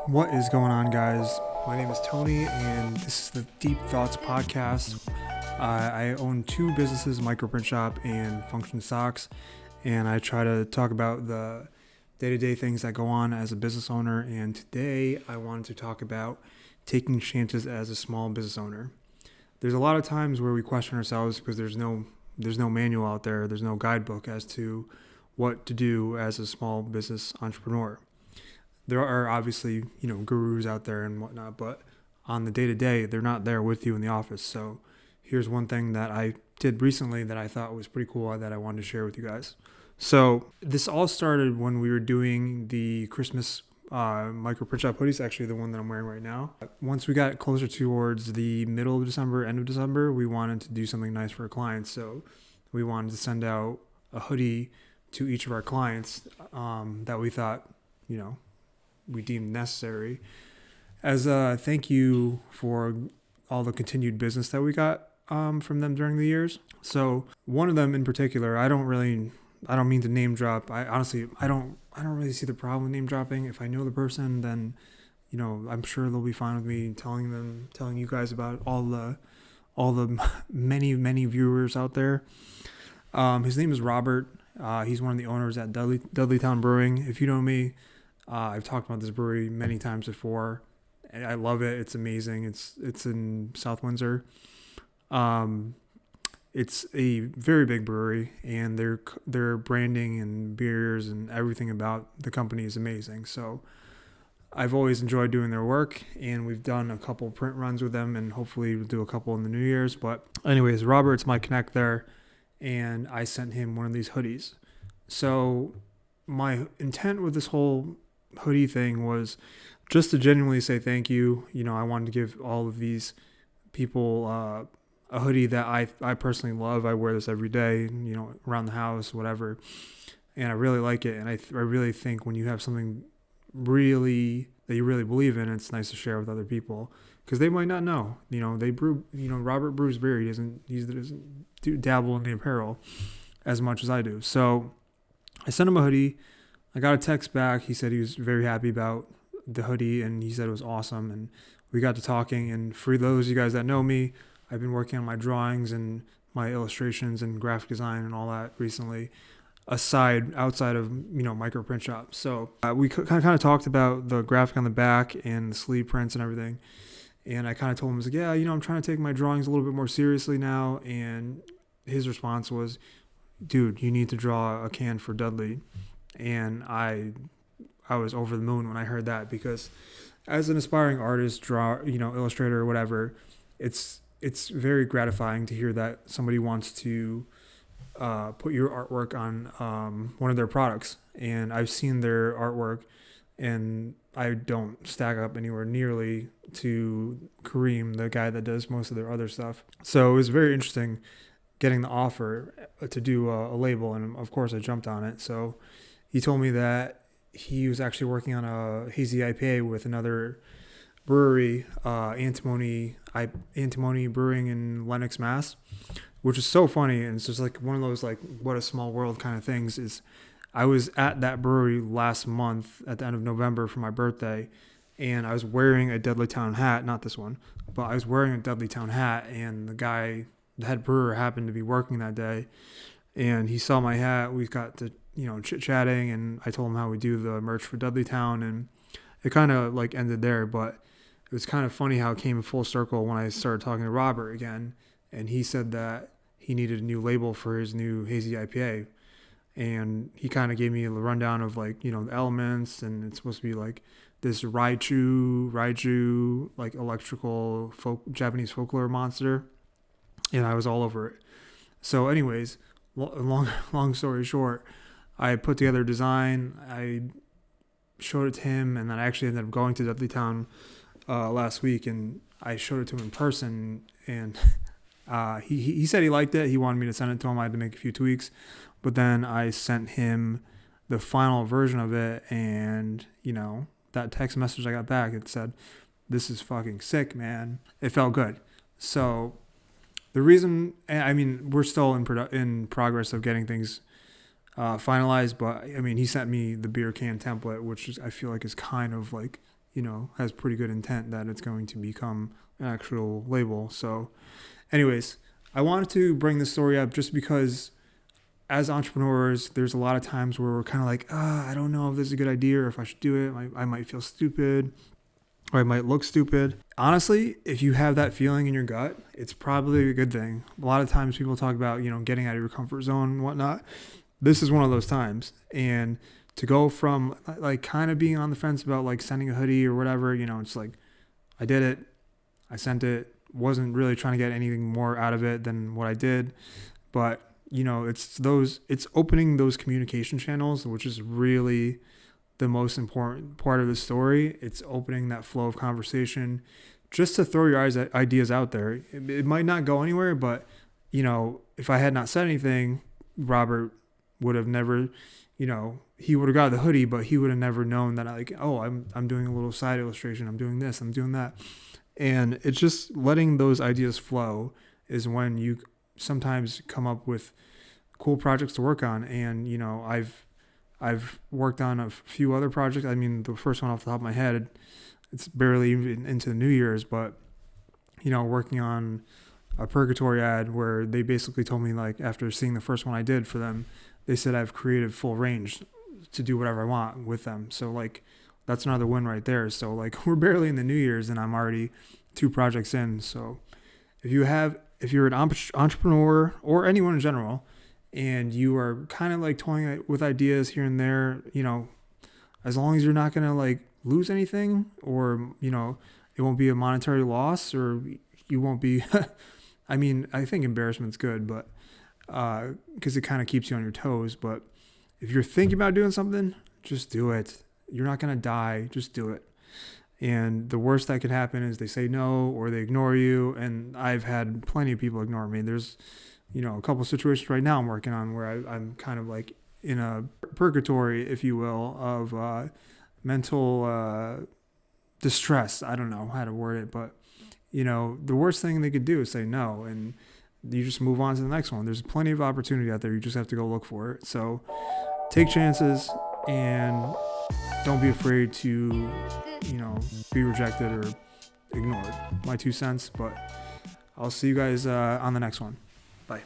What is going on, guys? My name is Tony, and this is the Diep Thoughts podcast. I own two businesses, Microprint Shop and Function Socks, and I try to talk about the day-to-day things that go on as a business owner. And today, I wanted to talk about taking chances as a small business owner. There's a lot of times where we question ourselves because there's no manual out there, there's no guidebook as to what to do as a small business entrepreneur. There are obviously, gurus out there and whatnot, but on the day-to-day, they're not there with you in the office. So here's one thing that I did recently that I thought was pretty cool that I wanted to share with you guys. So this all started when we were doing the Christmas Microprint Shop hoodies, actually the one that I'm wearing right now. Once we got closer towards the middle of December, end of December, we wanted to do something nice for our clients. So we wanted to send out a hoodie to each of our clients that we thought, we deemed necessary as a thank you for all the continued business that we got from them during the years. So one of them in particular, I don't mean to name drop. I honestly don't really see the problem with name dropping. If I know the person, then I'm sure they'll be fine with me telling you guys about all the many viewers out there. His name is Robert. He's one of the owners at Dudleytown Brewing. If you know me, I've talked about this brewery many times before. I love it. It's amazing. It's in South Windsor. It's a very big brewery, and their branding and beers and everything about the company is amazing. So I've always enjoyed doing their work, and we've done a couple print runs with them, and hopefully we'll do a couple in the New Year's. But anyways, Robert's my connect there, and I sent him one of these hoodies. So my intent with this whole hoodie thing was just to genuinely say thank you. I wanted to give all of these people a hoodie that I personally love. I wear this every day, around the house, whatever, and I really like it. And I really think when you have something really that you really believe in, it's nice to share with other people because they might not know. They brew. Robert brews beer. He doesn't dabble in the apparel as much as I do. So I sent him a hoodie. I got a text back. He said he was very happy about the hoodie, and he said it was awesome. And we got to talking. And for those of you guys that know me, I've been working on my drawings and my illustrations and graphic design and all that recently, outside of Microprint Shop. So we kind of talked about the graphic on the back and the sleeve prints and everything. And I kind of told him, I was like, yeah, I'm trying to take my drawings a little bit more seriously now. And his response was, dude, you need to draw a can for Dudley. And I was over the moon when I heard that, because as an aspiring artist, illustrator or whatever, it's very gratifying to hear that somebody wants to put your artwork on one of their products. And I've seen their artwork, and I don't stack up anywhere nearly to Kareem, the guy that does most of their other stuff. So it was very interesting getting the offer to do a label, and of course I jumped on it. So he told me that he was actually working on a hazy IPA with another brewery, Antimony Brewing in Lenox, Mass, which is so funny. And it's just like one of those like what a small world kind of things. Is I was at that brewery last month at the end of November for my birthday, and I was wearing a Dudleytown hat, not this one, but I was wearing a Dudleytown hat, and the head brewer happened to be working that day, and he saw my hat. We got to chit-chatting, and I told him how we do the merch for Dudleytown, and it kind of like ended there. But it was kind of funny how it came full circle when I started talking to Robert again, and he said that he needed a new label for his new hazy IPA, and he kind of gave me a rundown of the elements, and it's supposed to be like this raiju like electrical Japanese folklore monster, and I was all over it. So anyways, long story short, I put together a design, I showed it to him, and then I actually ended up going to Dudleytown last week, and I showed it to him in person, and he said he liked it. He wanted me to send it to him. I had to make a few tweaks, but then I sent him the final version of it, and that text message I got back, it said, "This is fucking sick, man." It felt good. So the reason, we're still in progress of getting things finalized, but he sent me the beer can template, which I feel like is kind of like, has pretty good intent that it's going to become an actual label. So anyways, I wanted to bring this story up just because as entrepreneurs, there's a lot of times where we're kind of like, I don't know if this is a good idea or if I should do it. I might feel stupid or I might look stupid. Honestly, if you have that feeling in your gut, it's probably a good thing. A lot of times people talk about, getting out of your comfort zone and whatnot. This is one of those times. And to go from like kind of being on the fence about like sending a hoodie or whatever, it's like, I did it. I sent it. Wasn't really trying to get anything more out of it than what I did. But, it's opening those communication channels, which is really the most important part of the story. It's opening that flow of conversation just to throw your ideas out there. It might not go anywhere, but, if I had not said anything, Robert would have never, he would have got the hoodie, but he would have never known that I'm doing a little side illustration. I'm doing this, I'm doing that. And it's just letting those ideas flow is when you sometimes come up with cool projects to work on. And, I've worked on a few other projects. I mean, the first one off the top of my head, it's barely even into the New Year's, but, working on a Purgatory ad where they basically told me, like, after seeing the first one I did for them, they said I've created full range to do whatever I want with them. So, like, that's another win right there. So, like, we're barely in the New Year's and I'm already 2 projects in. So if you're an entrepreneur or anyone in general, and you are kind of like toying with ideas here and there, as long as you're not going to like lose anything or, it won't be a monetary loss or you won't be, I mean, I think embarrassment's good, but, cause it kind of keeps you on your toes. But if you're thinking about doing something, just do it. You're not going to die. Just do it. And the worst that could happen is they say no or they ignore you. And I've had plenty of people ignore me. There's, a couple of situations right now I'm working on where I'm kind of like in a purgatory, if you will, of mental distress. I don't know how to word it, but, the worst thing they could do is say no. And you just move on to the next one. There's plenty of opportunity out there. You just have to go look for it. So take chances and don't be afraid to, be rejected or ignored. My 2 cents, but I'll see you guys on the next one.